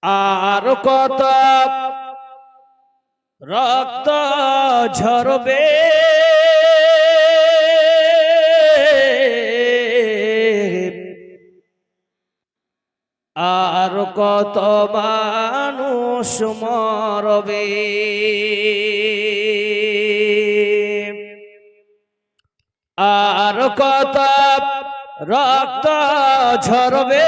আর কত রক্ত ঝরবে আর কত মানুষ মরবে আর কত রক্ত ঝরবে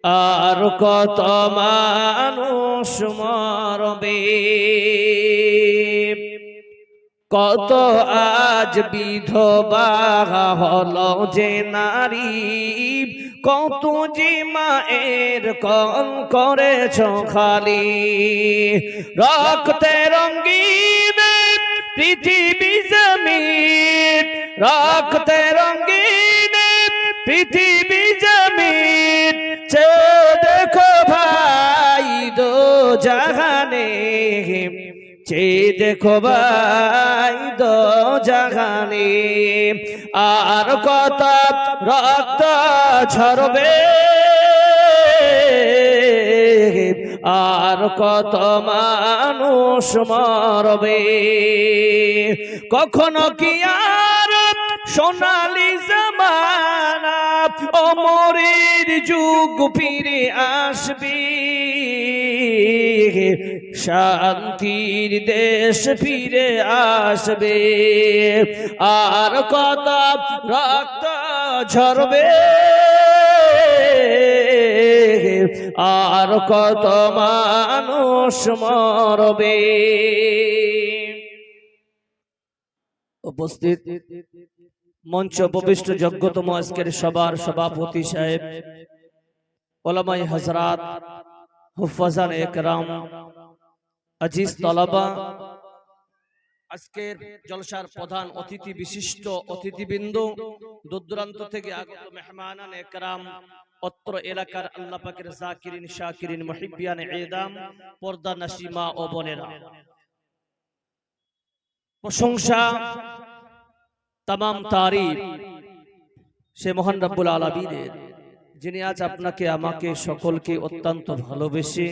আর কত মানুষ মরবে কত আজ বিধবা হলো যে নারী কত যে মায়ের কল করেছ খালি রক্তে রঙিন পৃথিবী জমিন রক্তে রঙিন পৃথিবী জমিন চে দেখো ভাই দো জাহানে চে দেখো ভাই দো জাহানে আর কত রক্ত ঝরবে আর কত মানুষ মরবে কখনো কি আর সোনালি জামানা অমরের যুগ ফিরে আসবে শান্তির দেশ ফিরে আসবে আর কত রক্ত ঝরবে আর কত মানুষ মরবে উপস্থিত মঞ্চ উপবিষ্ট যোগ্যতম আজকের সবার সভাপতি সাহেব ওলামাই হযরত হুফাজান একরাম আজিজ তলাবা আজকের জলসার প্রধান অতিথি বিশিষ্ট অতিথিবৃন্দ দূরদূরান্ত থেকে আগত মেহমানান একরাম অত্র এলাকার আল্লাহ পাকের জাকিরিন শাকিরিন মুহিব্বিয়ান ইদাম পর্দা নাসিমা ও বোনেরা প্রশংসা तमाम तारीफ সে মহান রব্বুল আলামিনের যিনি আজ আপনাকে আমাকে সকলকে অত্যন্ত ভালোবেসে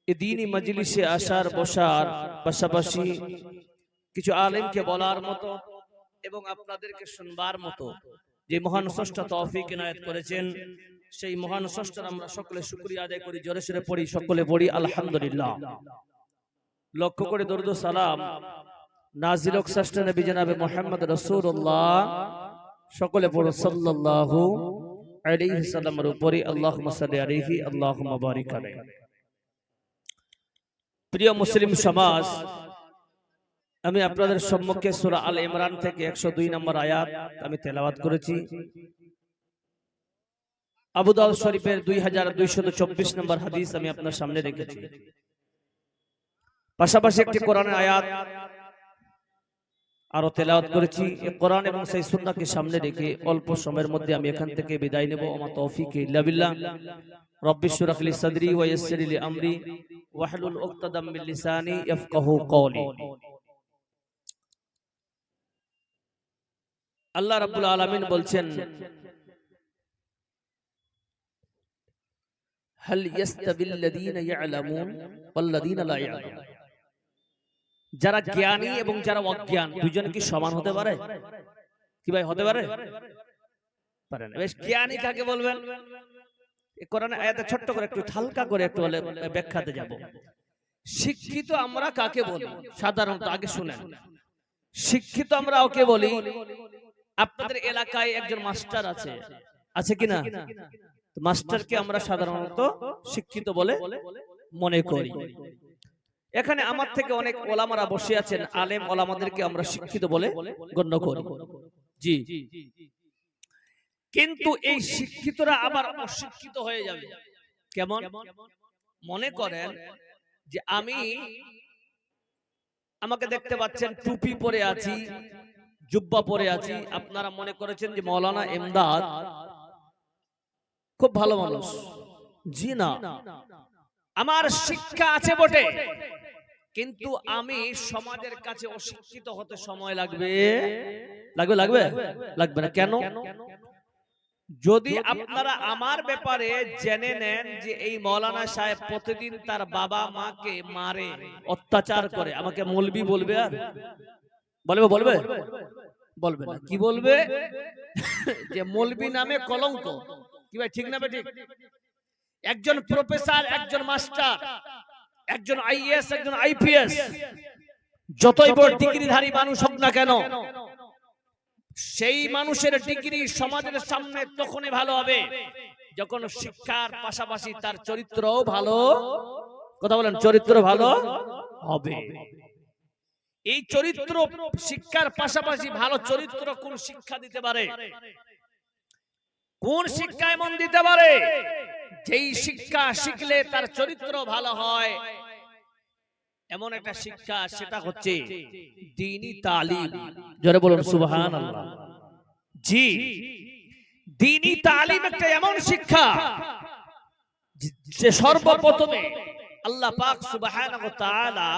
এই দ্বীনি মজলিসে আসার বসার পাশাপাশি কিছু আলেমকে বলার মতো এবং আপনাদেরকে শুনবার মতো যে মহান স্রষ্টা তৌফিক ইনায়েত করেছেন সেই মহান স্রষ্টার আমরা সকলে শুকরিয়া আদায় করি জোরে সোরে পড়ি সকলে পড়ি আলহামদুলিল্লাহ লক্ষ্য করে দরুদ ও সালাম নাজিল হোক শ্রেষ্ঠ নবী জনাবে মুহাম্মদ রাসূলুল্লাহ সকলে পড়ো সাল্লাল্লাহু আলাইহি সাল্লামের উপরে আল্লাহুম্মা সাল্লি আলাইহি আল্লাহুম্মা বারিক আলাইহি প্রিয় মুসলিম সমাজ আমি আপনাদের সম্মুখে সূরা আল ইমরান থেকে 102 নম্বর আয়াত আমি তেলাওয়াত করেছি আবু দাউদ শরীফের 2224 নম্বর হাদিস আমি আপনার সামনে রেখেছি পাশাপাশি একটি কোরআনের আয়াত আরো তেলাওয়াত করেছি এই কোরআন এবং সেই সুন্নাহকে সামনে রেখে অল্প সময়ের মধ্যে আমি এখান থেকে বিদায় নেব আমা তৌফিক ইল্লা বিল্লাহ রব্বি ইশরাহ লি সাদরি ওয়া ইয়াসসির লি আমরি ওয়াহলুল উকতাদাম মিন লিসানি ইয়াফকাহু কওলি আল্লাহ রাব্বুল আলামিন বলছেন হাল ইয়াস্তাবিল লাযীনা ইয়ালামুন ওয়াল লাযীনা লা ইয়ালামুন যারা জ্ঞানী এবং যারা অজ্ঞান দুইজন কি সমান হতে পারে কি ভাই হতে পারে পারে না বেশ জ্ঞানী কাকে বলবেন এই কোরআনের আয়াতে ছোট্ট করে একটু হালকা করে একটু ব্যাখ্যাতে যাব শিক্ষিত আমরা কাকে বলি সাধারণত আগে শুনেন শিক্ষিত আমরা ওকে বলি আপনাদের এলাকায় একজন মাস্টার আছে আছে কিনা মাস্টারকে আমরা সাধারণত শিক্ষিত বলে মনে করি এখানে আমার থেকে অনেক ওলামারা বসে আছেন আলেম ওলামাদেরকে আমরা শিক্ষিত বলে গণ্য করি জি কিন্তু এই শিক্ষিতরা আবার অশিক্ষিত হয়ে যাবে কেমন মনে করেন যে আমাকে দেখতে পাচ্ছেন টুপি পরে আছি জুব্বা পরে আছি আপনারা মনে করেছেন যে মাওলানা ইমদাদ খুব ভালো মানুষ জি না আমার শিক্ষা আছে বটে কিন্তু আমি সমাজের কাছে অশিক্ষিত হতে সময় লাগবে লাগবে লাগবে লাগবে না কেন যদি আপনারা আমার ব্যাপারে জেনে নেন যে এই মৌলানা সাহেব প্রতিদিন তার বাবা মাকে মারে, অত্যাচার করে, আমাকে মৌলবি বলবে? আর বলবে বলবে না। কি বলবে? যে মৌলবি নামে কলঙ্ক। কি ভাই, ঠিক না ভাই? ঠিক। একজন প্রফেসর, একজন মাস্টার, একজন আইএস, একজন আইপিএস, যতই বড় ডিগ্রিধারী মানুষ হোক না কেন, সেই মানুষের ডিগ্রি সমাজের সামনে তখনই ভালো হবে যখন শিক্ষার পাশাপাশি তার চরিত্রও ভালো, কথা বলেন, চরিত্র ভালো হবে। এই চরিত্র শিক্ষার পাশাপাশি ভালো চরিত্র কোন শিক্ষা দিতে পারে? কোন শিক্ষা এমন দিতে পারে যেই শিক্ষা শিখলে তার চরিত্র ভালো হয়? এমন একটা শিক্ষা, সেটা হচ্ছে দ্বীনি তালিম। জোরে বলুন সুবহানাল্লাহ। জি, দ্বীনি তালিম একটা এমন শিক্ষা যে সর্বপ্রথমে আল্লাহ পাক সুবহানাহু ওয়া তাআলা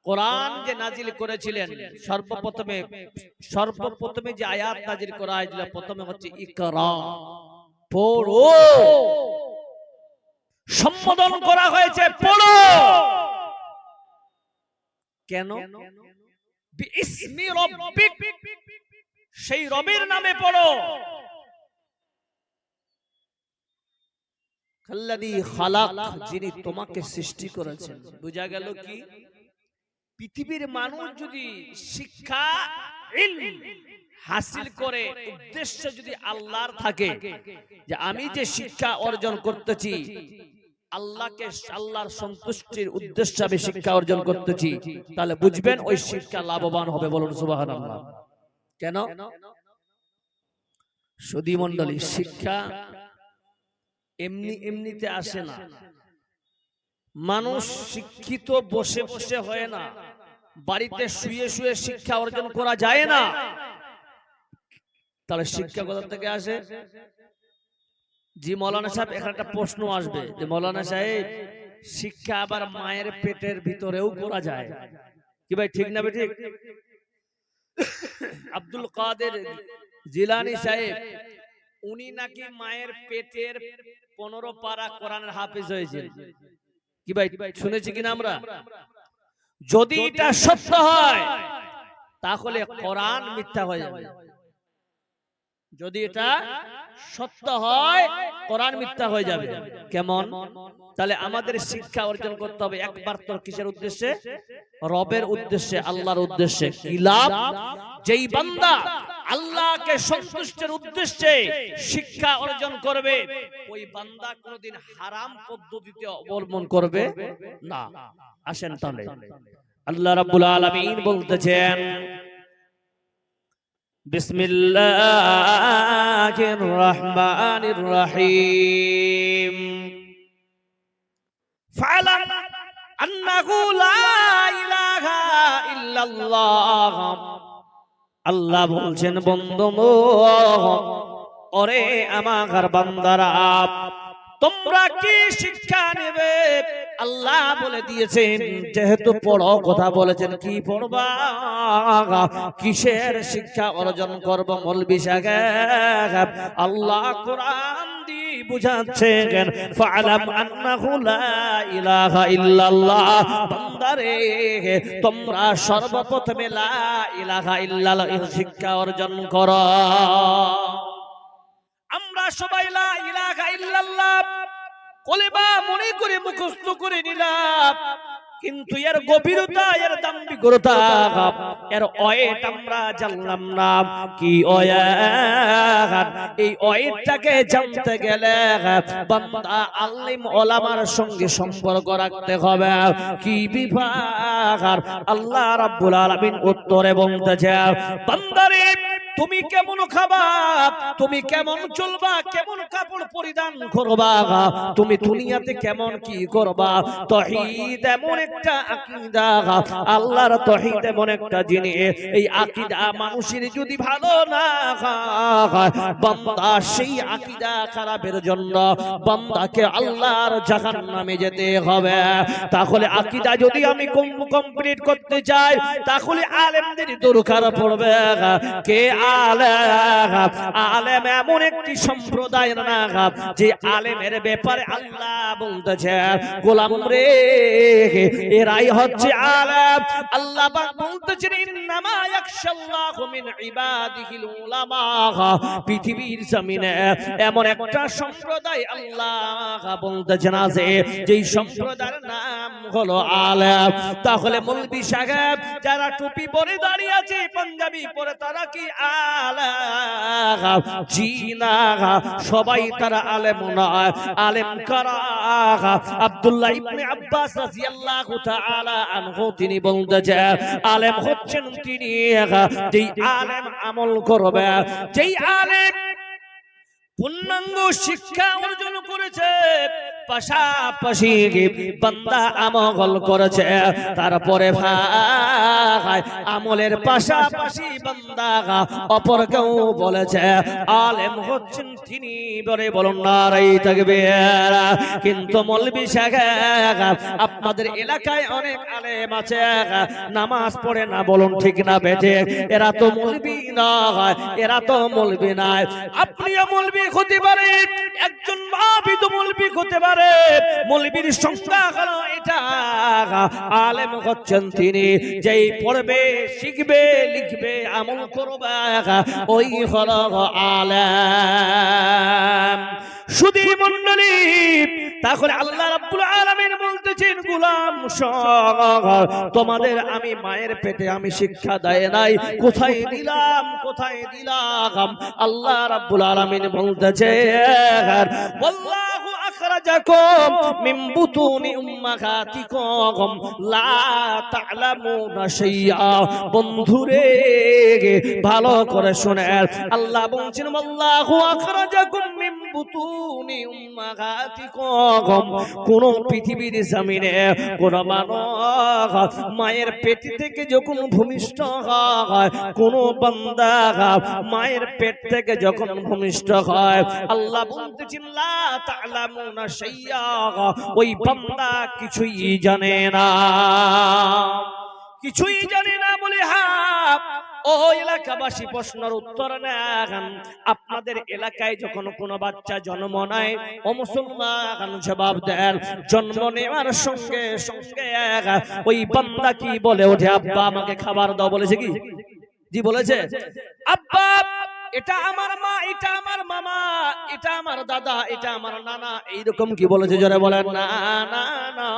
কোরআন যে নাজিল করেছিলেন, সর্বপ্রথমে যে আয়াত নাজিল করা হয়েছিল প্রথমে হচ্ছে ইকরা, পড়ো। সম্বোধন করা হয়েছে পড়ো। কেন? বিইসমি রাব্বিক, সেই রবের নামে পড়ো। আল্লাযী খালাক, যিনি তোমাকে সৃষ্টি করেছেন। বুঝা গেল কি? পৃথিবীর মানুষ যদি শিক্ষা ইলম হাসিল করে উদ্দেশ্য যদি আল্লাহর থাকে, যে আমি যে শিক্ষা অর্জন করতেছি আল্লাহকে, আল্লাহর সন্তুষ্টির উদ্দেশ্যে আমি শিক্ষা অর্জন করতেছি, তাহলে বুঝবেন ওই শিক্ষা লাভবান হবে। বলুন সুবহানাল্লাহ। কেন? সুধী মণ্ডলী, শিক্ষা এমনিতে আসে না। মানুষ শিক্ষিত বসে বসে হয় না, বাড়িতে শুয়ে শুয়ে শিক্ষা অর্জন করা যায় না। তাহলে শিক্ষা কোথা থেকে আসে? জি মৌলানা সাহেব, এখানে একটা প্রশ্ন আসবে যে মৌলানা সাহেব, শিক্ষা আবার মায়ের পেটের ভিতরেও করা যায় কি ভাই, ঠিক না? ঠিক। আব্দুল কাদের জিলানী সাহেব, উনি নাকি মায়ের পেটের 15 পারা কোরআনের হাফেজ হয়েছেন। কি ভাই, শুনেছি কিনা আমরা? যদি এটা সত্য হয় তাহলে কোরআন মিথ্যা হয়ে যাবে। যদি এটা সত্য হয় কোরআন মিথ্যা হয়ে যাবে। কেমন? তাহলে আমাদের শিক্ষা অর্জন করতে হবে একবার তো কিসের উদ্দেশ্যে? রবের উদ্দেশ্যে, আল্লাহর উদ্দেশ্যে। কি লাভ? যেই বান্দা আল্লাহকে সন্তুষ্টের উদ্দেশ্যে শিক্ষা অর্জন করবে, ওই বান্দা কোনদিন হারাম পদ্ধতিতে অবলম্বন করবে না। আসেন তাহলে আল্লাহ রাব্বুল আলামিন বলতেছেন, বিসমিল্লাহির রহমানির রহিম, ফালাম আন্নাহু লা ইলাহা ইল্লাল্লাহ। আল্লাহ বলছেন, বন্ধু ওরে আমার বান্দারা, তোমরা কি শিক্ষা নেবে? আল্লাহ বলে দিয়েছেন, যেহেতু পড়ো কথা বলেছেন, কি পড়বা? কিসের শিক্ষা অর্জন করব? মৌলবি সাহেব আল্লাহ কোরআন দিয়ে বুঝাচ্ছেন, ফালাম আন্নাহু লা ইলাহা ইল্লাল্লাহ। বান্দারে, তোমরা সর্বপ্রথমে লা ইলাহা ইল্লাল্লাহ শিক্ষা অর্জন করো। আমরা সবাই লা ইলাহা ইল্লাল্লাহ কলেমা মনে করে মুখস্থ করে নিলাম, কিন্তু এর গভীরতা, এর দাম্ভিকতা, এর অয়েট আমরা জানলাম না। কি অয়েট? এই অয়েটটাকে জানতে গেলে বান্দা আলিম ওলামার সঙ্গে সম্পর্ক রাখতে হবে। কি বিভাগ? আল্লাহ রাব্বুল আলামিন উত্তরে বলতেছে, বান্দারে তুমি কেমন খাবা, তুমি কেমন চলবা, কেমন কাপড় পরিধান করবা, তুমি দুনিয়াতে কেমন কি করবা, তাওহীদ এমন একটা আকীদা, আল্লাহর তাওহীদ এমন একটা জিনিস, এই আকীদা মানুষের যদি ভালো না হয়, বান্দা সেই আকীদা খারাপের জন্য বান্দাকে আল্লাহর জাহান্নামে যেতে হবে। তাহলে আকীদা যদি আমি কমপ্লিট করতে চাই, তাহলে আলেমদের দরকার পড়বে। কে আলেম এমন একটি সম্প্রদায়ের নাম যে আলেমের ব্যাপারে আল্লাহ বলতেছে গোলাম রে এরাই হচ্ছে আলেম। আল্লাহ পাক বলতেছেন ইন্নামা ইয়াখশাল্লাহু মিন ইবাদিহিল উলামা। পৃথিবীর জমিনে এমন একটা সম্প্রদায় আল্লাহ বলতেছেন আছে যেই সম্প্রদায়ের নাম হলো আলেম। তাহলে মৌলভী সাহেব যারা টুপি পরে দাঁড়িয়ে আছে পাঞ্জাবি পরে তারা কি আলেম? জি না, সবাই তারা আলেম নয়। আলেম কারা? আব্দুল্লাহ ইবনে আব্বাস রাদিয়াল্লাহু তাআলা আনহু তিনি বলতেছেন আলেম হচ্ছেন তিনি যেই আলেম আমল করবে, যেই আলেম পূর্ণাঙ্গ শিক্ষা অর্জন করেছে, পাশাপাশি বান্দা আমল করেছে, তারপরে ভাই আমলের পাশাপাশি বান্দা অপরকেও বলেছে আলেম হচ্ছেন তিনি। বলে বলুন নারাই তাকবীর। কিন্তু মৌলভী সাহেব আপনাদের এলাকায় অনেক আলেম আছে নামাজ পড়ে না, বলুন ঠিক না বেঠে? এরা তো মৌলভী নয়, এরা তো মৌলভী নয়। আপনিও মৌলভী হতে পারে, একজন আবিদ মৌলভী হতে পারে। মৌলভীর সংজ্ঞা হলো এটা, আলেম হচ্ছেন তিনি যেই পড়বে, শিখবে, লিখবে, আমল করবে, ওই হলো আলেম। শুধু মণ্ডলী, তাহলে আল্লাহ রাব্বুল আলামিন বলতেছেন গোলাম তোমাদের আমি মায়ের পেটে আমি শিক্ষা দেয় নাই, কোথায় দিলাম, কোথায় দিলাম? আল্লাহ রাব্বুল আলামিন বলতেছেন ওয়াল্লাহু আখরাজাকুম মিন বুতুনি উম্মাহাতিকুম লা তা'লামুনা শাইআ। বন্ধুরে ভালো করে শুনেন, আল্লাহ বলছেন আল্লাহু আখরাজাকুম মিন বুতুনি উম্মাহাতিকুম। কোন পৃথিবীর জমিনে কোন মানব মায়ের পেট থেকে যখন ভূমিষ্ঠ হয়, কোন বান্দা মায়ের পেট থেকে যখন ভূমিষ্ঠ হয়, আল্লাহ বলতেছেন লা তা'লামুনা শাইআ, ওই বান্দা কিছুই জানে না, কিছুই জানে না। বলে হ্যাঁ ও এলাকাবাসী প্রশ্নের উত্তর নেন। আপনাদের এলাকায় যখন কোনো বাচ্চা জন্ম নেয়, ও মুসলমান জবাব দেন, জন্ম নেওয়ার সঙ্গে সঙ্গে ওই বান্দা কি বলে ওঠে? আব্বা আমাকে খাবার দাও। বলেছে কি? জি বলেছে। আব্বা এটা আমার মা, এটা আমার মামা, এটা আমার দাদা, এটা আমার নানা, এইরকম কি বলেছে? জোরে বলেন না না না।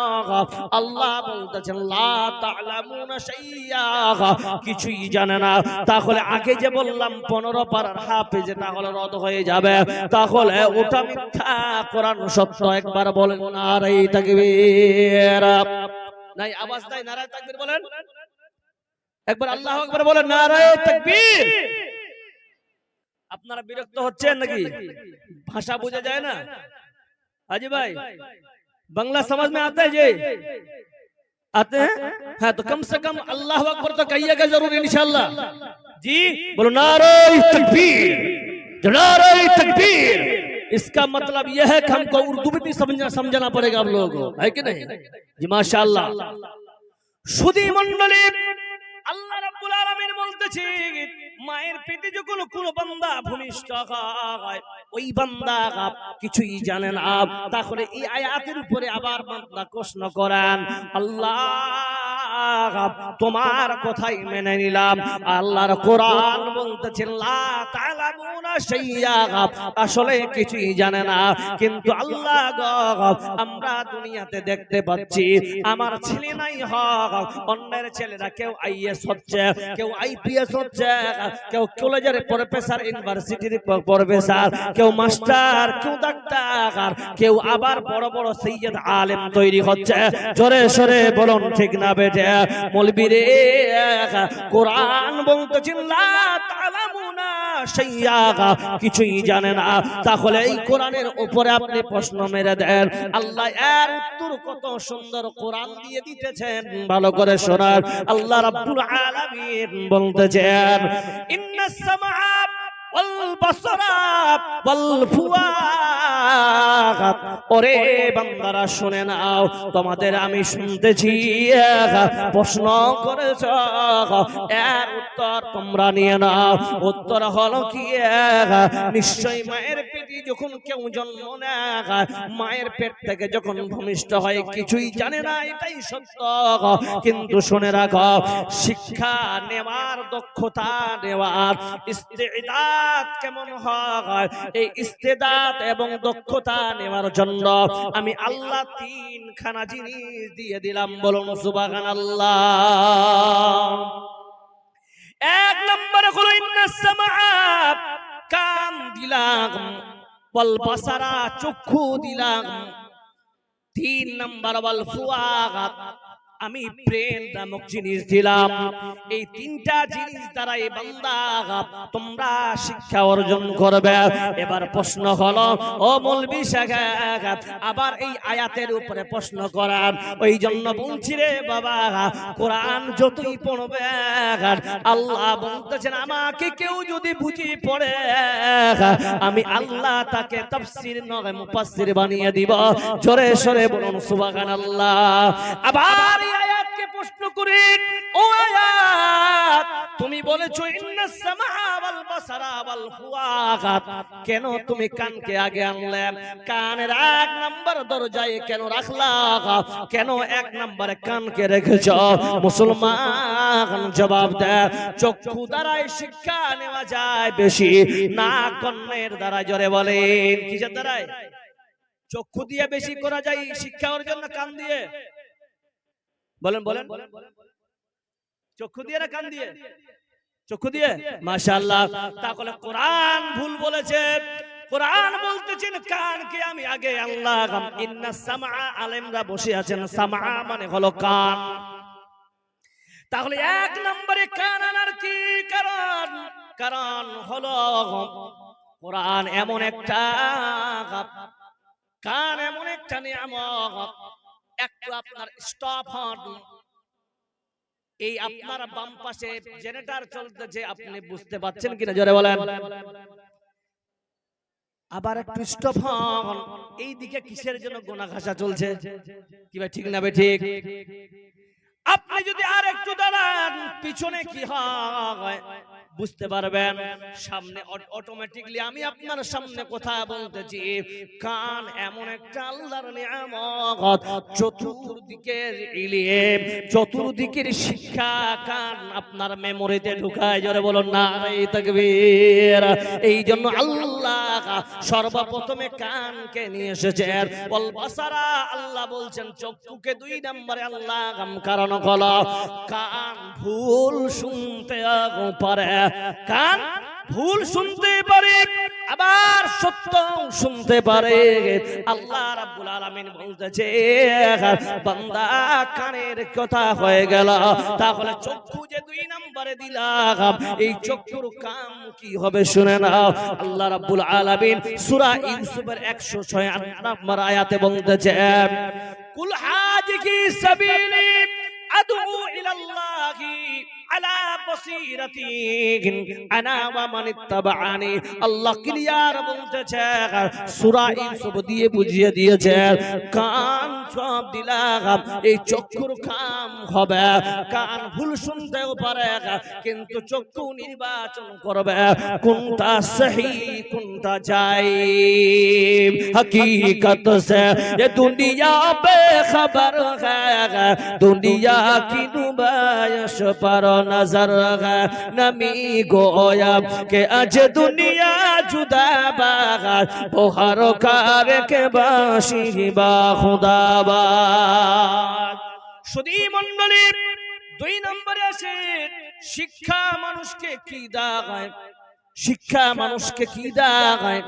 আল্লাহ বলতেছেন লা তা'লামুনা শাইআ, কিছুই জানে না। তাহলে আগে যে বললাম 15 পারার হাফেজ, তাহলে রদ হয়ে যাবে, তাহলে ওটা মিথ্যা, কোরআন সত্য। একবার বলেন নারে তাকবীর। নাই আওয়াজ নাই, নারে তাকবীর বলেন একবার, আল্লাহু আকবার বলেন, নারে তাকবীর। আপনারা বিরক্ত হচ্ছেন নাকি? ভাষা বোঝা যায় না? हाजी भाई बंगला समझ में आता है जी? आते हैं? हाँ तो कम से कम अल्लाह अकबर तो कहिएगा जरूर इंशाअल्लाह। जी बोलो नारे तकबीर, नारे तकबीर। इसका मतलब यह है कि हमको उर्दू भी समझना पड़ेगा आप लोगों को, है कि नहीं? जी माशाअल्लाह। सुधी मंडली আল্লাহ রাব্বুল আলামিন বলতেছে মায়ের পেটে যখন কোন বান্দা ভূমিষ্ঠ হয়, ওই বান্দা কিছুই জানে না। তাহলে এই আয়াতের উপরে আবার বান্দা প্রশ্ন করেন, আল্লাহ তোমার কথাই মেনে নিলাম। আল্লাহর কোরআন বলতেছে লা তা'লামুনা শাইআ, আসলে কিছুই জানে না। কিন্তু আল্লাহ আমরা দুনিয়াতে দেখতে পাচ্ছি আমার ছেলে নাই হক, অন্যের ছেলেরা কেউ আইএস হচ্ছে, কেউ আইপিএস হচ্ছে, কেউ কলেজের প্রফেসর, ইউনিভার্সিটির প্রফেসর, কেউ মাস্টার, কেউ ডাক্তার, কেউ আবার বড় বড় সৈয়দ আলেম তৈরি হচ্ছে। জোরে সরে বলুন ঠিক না বেটে? মৌলবী রে কোরআন বলতেছেন লা তা'লামুনা শাইআ, কিছুই জানে না। তাহলে এই কোরআনের উপরে আপনি প্রশ্ন মেরে দেন, আল্লাহ এর উত্তর কত সুন্দর কোরআন দিয়ে দিতেছেন, ভালো করে শোনার। আল্লাহ রাব্বুল আলামিন বলতেছেন ইন্নাস সামআ ওয়াল বাসরা ওয়াল ফুআদ ওরে বান্দারা শুনে নাও, তোমাদের আমি শুনতেছি প্রশ্ন করেছ, এর উত্তর তোমরা নিয়ে নাও। উত্তর হলো কি, নিশ্চয়ই মায়ের পেটে যখন কেউ জন্ম নেয়, মায়ের পেট থেকে যখন ভূমিষ্ঠ হয় কিছুই জানে না, এটাই সত্য। কিন্তু শুনে রাখো, শিক্ষা নেওয়ার, দক্ষতা নেওয়ার ইস্তেদাত কেমন হয়, এই ইস্তেদাত এবং দক্ষতা নেওয়ার জন্য আমি আল্লাহ তিনখানা জিনিস দিয়ে দিলাম। বলুন সুবহানাল্লাহ। এক নম্বরে হলো ইন্নাস সামাআ, কান দিলাম, ওয়াল বাসারা, চক্ষু দিলাম। তিন নম্বর ওয়াল ফুআদ, আমি ব্রেন নামক জিনিস দিলাম। এই তিনটা জিনিস দ্বারা এই বান্দা তোমরা শিক্ষা অর্জন করবে। এবার প্রশ্ন হলো, ও মৌলভী সাহেব, আবার এই আয়াতের উপরে প্রশ্ন করার, ওই জন্য বলছি রে বাবা, কোরআন যতই পড়বে আল্লাহ বলতেছেন আমাকে কেউ যদি বুঝি পড়ে, আমি আল্লাহ তাকে তাফসীর নয় মুফাসসির বানিয়ে দিব। জোরে সরে বলুন সুবহানাল্লাহ। আবার আয়াতকে প্রশ্ন করি, ও আয়াত তুমি বলেছো ইন্নাস সামাআ ওয়াল বাসারা ওয়াল ফুআদ, কেন তুমি কানকে আগে আনলে? কানের এক নাম্বার দরজায় কেন রাখলা? কেন এক নম্বরে কানকে রেখেছো? মুসলমান জবাব দেয়, চক্ষু দ্বারাই শিক্ষা নেওয়া যায় বেশি, না কর্ণের দ্বারা। জোরে বলেন, কিসের দ্বারাই? চক্ষু দিয়ে বেশি করা যায় শিক্ষা অর্জন না কান দিয়ে? বলেন বলেন, চক্ষু দিয়ে না কান দিয়ে? চক্ষু দিয়ে। মাশাআল্লাহ। তাহলে কোরআন ভুল বলেছে। কোরআন বলতেছেন কানকে আমি আগে আল্লাহ। ইন্নাস সামআ, আলেমরা বসে আছেন, সামআ মানে হলো কান। তাহলে এক নম্বরে কান আনার কি কারণ? কারণ হলো কোরআন এমন একটা, কান এমন একটা নিয়ামত। একটু আপনার স্টপ হন, এই আপনার বাম পাশে জেনারেটর চলতেছে, আপনি বুঝতে পাচ্ছেন কিনা? জোরে বলেন। আবার একটু স্টপ হন, এই দিকে কিসের জন্য গোনা ঘাসা চলছে? কি ভাই, ঠিক না ভাই? ঠিক। আপনি যদি আর একটু দাঁড়ান, পিছনে কি হয় বুঝতে পারবেন। সামনে অটোমেটিকলি আমি আপনার সামনে কথা বলতেছি। কান এমন একটা আল্লাহর নিয়ামত, চতুর্দিকের ইলম, চতুর্দিকের শিক্ষা কান আপনার মেমোরিতে ঢুকায়। জোরে বলুন নারে তাকবীর। এই জন্য আল্লাহ সর্বপ্রথমে কানকে নিয়ে এসেছেন। ওয়াল বাসারা, আল্লাহ বলছেন চক্ষুকে দুই নম্বরে আল্লাহ, কারণ হলো কান ভুল শুনতে পারে, কান ভুল শুনতে পারে, আবার সত্য শুনতে পারে। আল্লাহ রাব্বুল আলামিন বলতেছে বান্দা কানের কথা হয়ে গেল, তাহলে চক্ষু যে দুই নম্বরে দিলাম, এই চক্ষুর কাম কি হবে শুনে নাও। আল্লাহ রাব্বুল আলামিন সূরা ইউসুফের 106 নম্বর আয়াতে বলতেছে, কুল হাযিহি সাবিলি আদউ ইলাল্লাহি আলা বাসীরাতি আনা ওয়া মান ইত্তাবাআনি। আল্লাহ ক্লিয়ার বলতেছে, সূরা ইউসুফ দিয়ে বুঝিয়ে দিয়েছে, কান সব দিলাম, এই চক্ষুর কাম হবে। কান ভুল শুনতেও পারে, কিন্তু চক্ষু নির্বাচন করবে কোনটা সহি কোনটা জায়েজ। হकीकत से ये दुनिया बेखबर है, दुनिया की नुमाइश पर नजर है। नमी गोया के अज दुनिया जुदा बाग, वो हर कार के बाशी बा खुदाबाद। শুধু মণ্ডলী, দুই নম্বরে আছে শিক্ষা মানুষকে কি দাগায়, শিক্ষা মানুষকে কি দাগায়।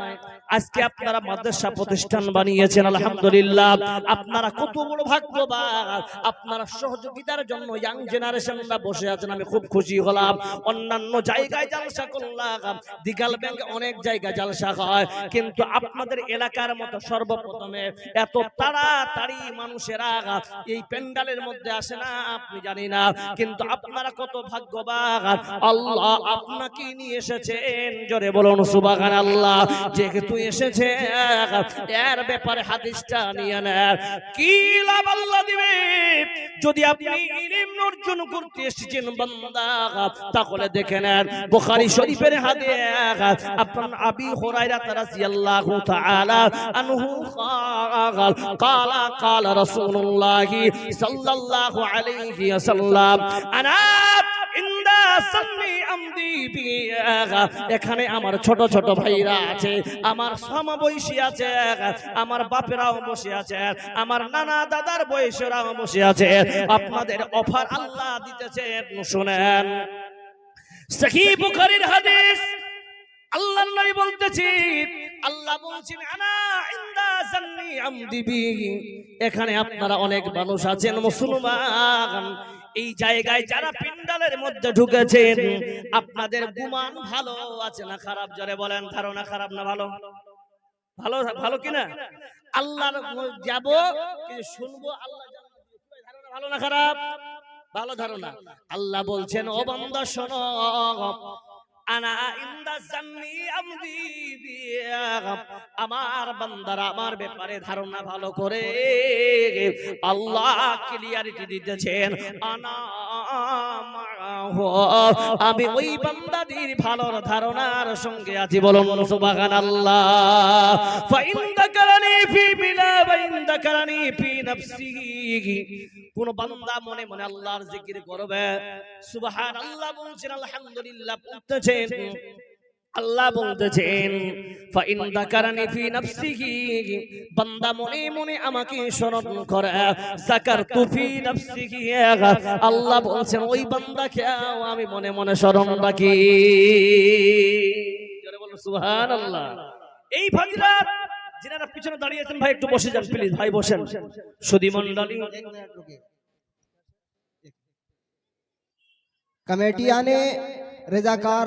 আজকে আপনারা মাদ্রাসা প্রতিষ্ঠান বানিয়েছেন, আলহামদুলিল্লাহ। আপনারা কত বড় ভাগ্যবান, আপনারা সহযোগিতার জন্য ইয়াং জেনারেশনরা বসে আছেন, আমি খুব খুশি হলাম। অন্যান্য জায়গায় জালসা করলাম, দিঘাল ব্যাংকে অনেক জায়গায় জালসা হয়, কিন্তু আপনাদের এলাকার মতো সর্বপ্রথমে এত তাড়াতাড়ি মানুষেরা এই প্যান্ডালের মধ্যে আসে না, আপনি জানি না। কিন্তু আপনারা কত ভাগ্যবান, আল্লাহ আপনাকে নিয়ে এসেছে এসেছেন, জোরে বলুন সুবহানাল্লাহ। যেহেতু এসেছে এর ব্যাপারে হাদিসটা নিয়ে নেন। কি লাভ আল্লাহ দিবে? যদি আপনি ইলম অর্জন করতে এসেছেন বান্দা, তাহলে দেখে নেন বুখারী শরীফের হাদিস, আপনার আবি হুরায়রা রাদিয়াল্লাহু তাআলা আনহু قال قال رسول الله صلى الله عليه وسلم انا ইন্দা সান্নি আমদি বিয়া। এখানে আমার ছোট ছোট ভাইরা আছে, আমার সমবয়সী আছে, আমার বাপেরাও বসে আছে, আমার নানা দাদার বয়সেরাও বসে আছে। আপনাদের অফার আল্লাহ দিতেছে, শুনেন। সহিহ বুখারীর হাদিস, আল্লাহর নবী বলতেছেন, আল্লাহ বলছেন আনা ইনদা জান্নি আমদি বি। এখানে আপনারা অনেক মানুষ আছেন মুসলমান, এই জায়গায় যারা পিন্ডালের মধ্যে ঢুকেছেন, আপনাদের গুমান ভালো আছে না খারাপ? জোরে বলেন, ধারণা খারাপ না ভালো? ভালো ভালো কিনা? আল্লাহর যাব কিন্তু শুনবো, আল্লাহ ধারণা ভালো না খারাপ? ভালো ধারণা। আল্লাহ বলছেন ও বান্দা শোনো, আনা ইনদা জান্নি আমদি বিয়া। আমার বান্দারা আমার ব্যাপারে ধারণা ভালো করে আল্লাহ ক্লিয়ারিটি দিতেছেন, আনা আমি ওই বান্দাদের ভালো ধারণার সঙ্গে আছি। বলুন সুবহানাল্লাহ। ফাইন যাকারানি ফি বিলা বাইন যাকারানি ফি নাফসিহি। কোন বান্দা মনে মনে আল্লাহর জিকির করবে, সুবহানাল্লাহ বলছেন, আলহামদুলিল্লাহ বলতেছেন, আল্লাহ বলতেছেন ফাইন যাকারানি ফি নাফসিহি, বান্দা মনে মনে আমাকে স্মরণ করে, যাকারতু ফি নাফসিহি, আল্লাহ বলছেন ওই বান্দাকে আমি মনে মনে স্মরণ রাখি। জোরে বলুন সুবহানাল্লাহ। এই ফজিলত যারা পিছনে দাঁড়িয়ে আছেন ভাই একটু বসে যান প্লিজ, ভাই বসেন। সুধী মণ্ডলী, कमेटियाने रजाकार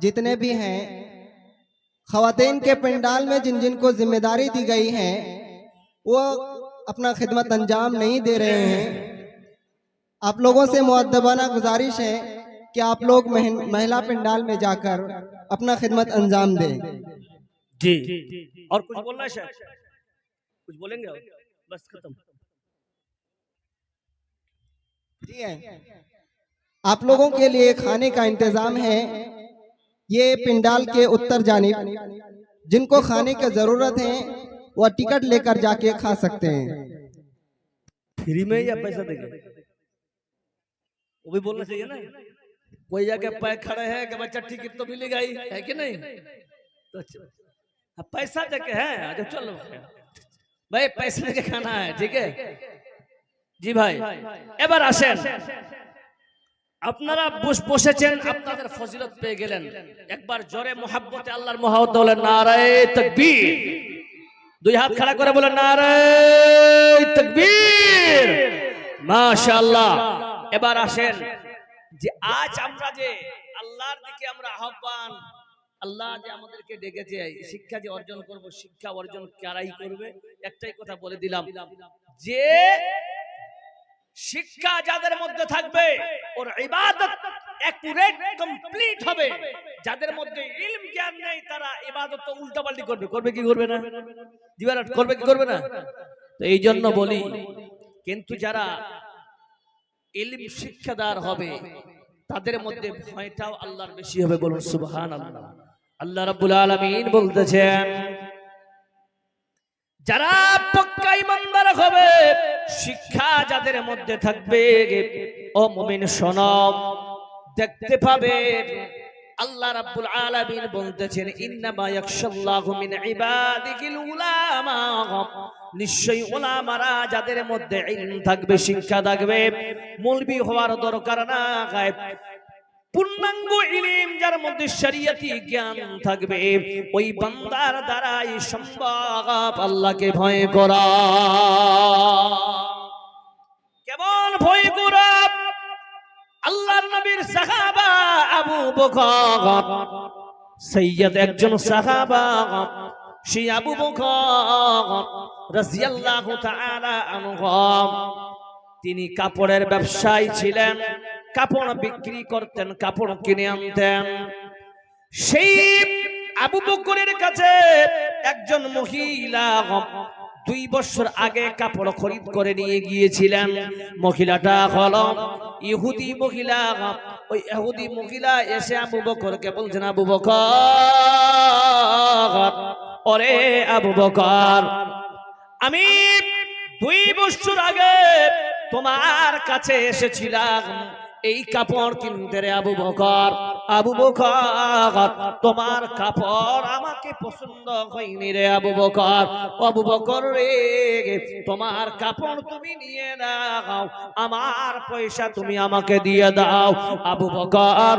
जितने भी हैं, ख़वातीन के पंडाल में जिन जिन को जिम्मेदारी दी गई है वो अपना खिदमत अंजाम नहीं दे रहे हैं। आप लोगों से मुअद्दबाना गुजारिश है कि आप लोग महिला पंडाल में जाकर अपना खिदमत अंजाम दें। जी, और कुछ बोलना है शायद? कुछ बोलेंगे? बस खत्म। जी है, आप लोगों के लिए खाने का इंतजाम है। ये पिंडाल के उत्तर जानिब जिनको खाने की जरूरत है वह टिकट लेकर जाके खा सकते हैं। फ्री में या पैसा देंगे? वो भी बोलना चाहिए ना। कोई जाके पैक खड़े हैं कि बच्चा टिकट तो मिलेगा ही, है कि नहीं? तो पैसा देके है, चलो भाई पैसा देके खाना है, ठीक है जी ভাই। এবার আসেন, আপনারা বসেছেন, আপনাদের ফজিলত পেয়ে গেলেন। একবার জোরে মোহাব্বতে আল্লাহর মহব্বত বলেন নারায়ে তাকবীর। দুই হাত খাড়া করে বলেন নারায়ে তাকবীর। মাশাআল্লাহ। এবার আসেন যে আজ আমরা যে আল্লাহর দিকে আমরা আহ্বান, আল্লাহ যে আমাদেরকে ডেকেছে শিক্ষা যে অর্জন করব, শিক্ষা অর্জন কারাই করবে? একটাই কথা বলে দিলাম, যে শিক্ষা যাদের মধ্যে থাকবে ওর ইবাদত একুরেট কমপ্লিট হবে। যাদের মধ্যে ইলম জ্ঞান নেই তারা ইবাদত তো উল্টাপাল্টি করবে। করবে কি করবে না? জিবারাত করবে কি করবে না? তো এই জন্য বলি, কিন্তু যারা ইলম শিক্ষাদার হবে তাদের মধ্যে ভয়টাও আল্লাহর বেশি হবে। বলুন সুবহানাল্লাহ। আল্লাহ রাব্বুল আলামিন বলতেছেন, যারা পাক্কা ঈমানদার হবে, শিক্ষা যাদের মধ্যে থাকবে, ও মুমিন শোনো, দেখতে পাবে আল্লাহ রাব্বুল আলামিন বলতেছেন, ইন্নামা ইয়াখশাল্লাহু মিন ইবাদিহিল উলামা। নিশ্চয়ই উলামারা যাদের মধ্যে ইলম থাকবে, শিক্ষা থাকবে, মৌলবি হওয়ার দরকার না। পূর্ণাঙ্গ ইলম যার মধ্যে শরীয়তি জ্ঞান থাকবে, ওই বান্দার দ্বারাই সম্ভব আল্লাহকে ভয় করা। কেমন ভয় করা? আল্লাহর নবীর সাহাবা আবু বকর, সৈয়দ একজন সাহাবা, সেই আবু বকর রাদিয়াল্লাহু তাআলা আনহু, তিনি কাপড়ের ব্যবসায়ী ছিলেন, কাপড় বিক্রি করতেন, কাপড় কিনে আনতেন। সেই আবু বকরের কাছে একজন মহিলা 2 বছর আগে কাপড় খরিদ করে নিয়ে গিয়েছিলেন। মহিলাটা হলো ইহুদি মহিলা। ওই ইহুদি মহিলা এসে আবু বকরকে বলছেন, আবু বকর, ওরে আবু বকর, আমি 2 বছর আগে তোমার কাছে এসেছিলাম এই কাপড় কিনতে রে আবু বকর। আবু বকর, তোমার কাপড় আমাকে পছন্দ হয়নি রে আবু বকর। আবু বকর রে, তোমার কাপড় তুমি নিয়ে নাও, আমার পয়সা তুমি আমাকে দিয়ে দাও। আবু বকর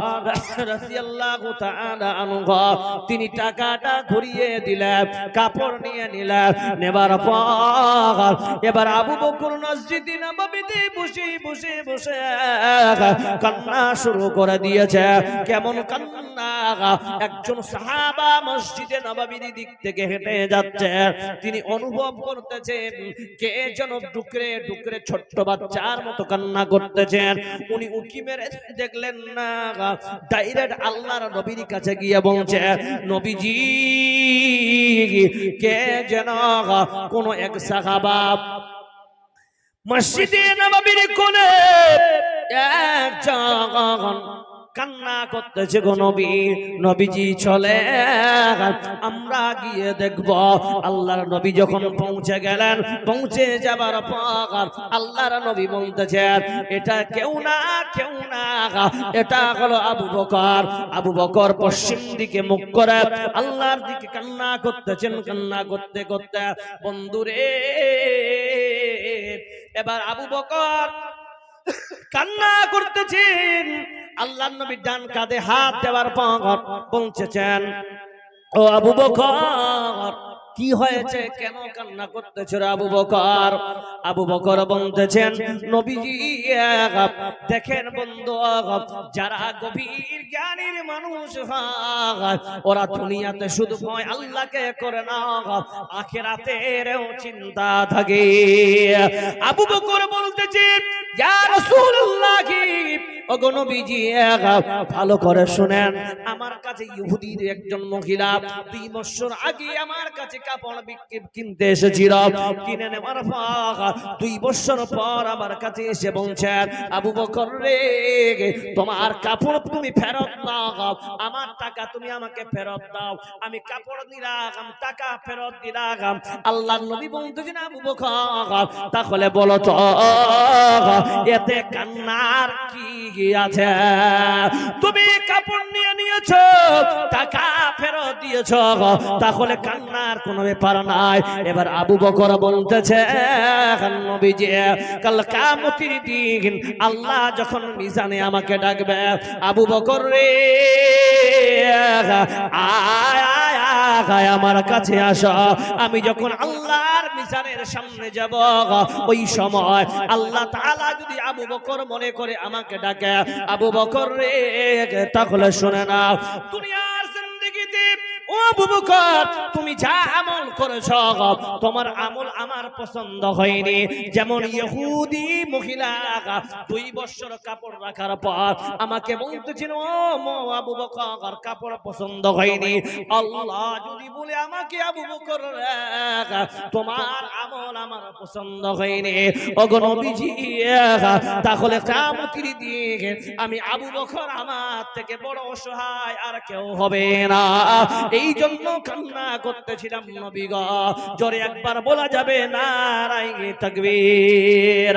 রাদিয়াল্লাহু তাআলা আনহু তিনি টাকাটা ঘুরিয়ে দিলেন, কাপড় নিয়ে নিলেন। নেবার পর এবার আবু বকর মসজিদে নববীতে বসে বসে বসে কান্না শুরু করে দিয়েছে। কেমন কান্না! একজন সাহাবা মসজিদে নববীর দিক থেকে হেঁটে যাচ্ছে, তিনি অনুভব করতেছেন কে যেন ডুকরে ডুকরে ছোট্ট বাচ্চার মতো কান্না করতেছেন। উনি উকি মেরে দেখলেন না, ডাইরেক্ট আল্লাহর নবীর কাছে গিয়ে বলছে, নবীজি, কে যেন কোন এক সাহাবা মসজিদে নববীর কোণে একজন কান্না করতেছে গো নবী। নবীজি চলে, আমরা গিয়ে দেখব। আল্লাহর নবী যখন পৌঁছে গেলেন, পৌঁছে যাবার পর আল্লাহর নবী বলতেছেন, এটা কেউ না কেউ না, এটা হলো আবু বকর। আবু বকর পশ্চিম দিকে মুখ করে আল্লাহর দিকে কান্না করতেছেন। কান্না করতে করতে বন্ধুরে, এবার আবু বকর কান্না করতেছেন। আল্লাহর নবী ডান কাঁধে হাত দেওয়ার পর বলছেন, ও আবু বকর, কি হয়েছে, কেন কান্না করতেছো আবু বকর? আবু বকর বলতেছেন, নবীজি দেখেন বন্ধু, যারা গভীর জ্ঞানীর মানুষ হয় ওরা দুনিয়াতে শুধু ভয় আল্লাহকে করে না, আখিরাতেরও চিন্তা থাকে। আবু বকর বলতেছেন, ইয়া রাসূলুল্লাহ, ওগো নবীজি, ভালো করে শুনেন, আমার কাছে ইহুদির একজন মহিলা 2 বছর আগে আমার কাছে কাপড় কিনতে এসেছিল। কিনে নেওয়ার পর 2 বছর পর আমার কাছে এসে বলছেন, আবু বকর রে, তোমার কাপড় তুমি ফেরত দাও, আমার টাকা তুমি আমাকে ফেরত দাও। আমি কাপড় দিলাম, টাকা ফেরত দিলাম। আল্লাহর নবী বলতেছেন, আবু বকর, তাহলে বলো তো এতে কান্নার কি আছে? তুমি কাপড় নিয়ে নিয়েছো, টাকা ফেরত দিয়েছো, তাহলে কান্নার কোনো ব্যাপার নাই। এবার আবু বকর বলতেছে, নবীজি, কাল কিয়ামতের দিন আল্লাহ যখন মিজানে আমাকে ডাকবে, আবু বকর রে, আয় আয় আয় আমার কাছে আসো। আমি যখন আল্লাহর মিজানের সামনে যাব, ওই সময় আল্লাহ তাআলা যদি আবু বকর মনে করে আমাকে ডাকে, আবু বকর রে, তাহলে শুনে নাও, দুনিয়ার জিন্দেগিতে ও আবু বকর, তুমি যা আমল করেছো, তোমার আমল আমার পছন্দ হয়নি। যেমন ইহুদি মহিলা 2 বছর কাপড় রাখার পর আমাকে বলতেছিল, ও আবু বকর, কাপড় পছন্দ হয়নি। আল্লাহ যদি বলে আমাকে, আবু বকর, তোমার আমল আমার পছন্দ হয়নি, ওগো নবীজি, তাহলে কিয়ামতের দিন আমি আবু বকর আমার থেকে বড় অসহায় আর কেউ হবে না। এই জন্য কান্না করতেছিলাম নবী গো। জোরে একবার বলা যাবে নারায়ে তাকবীর।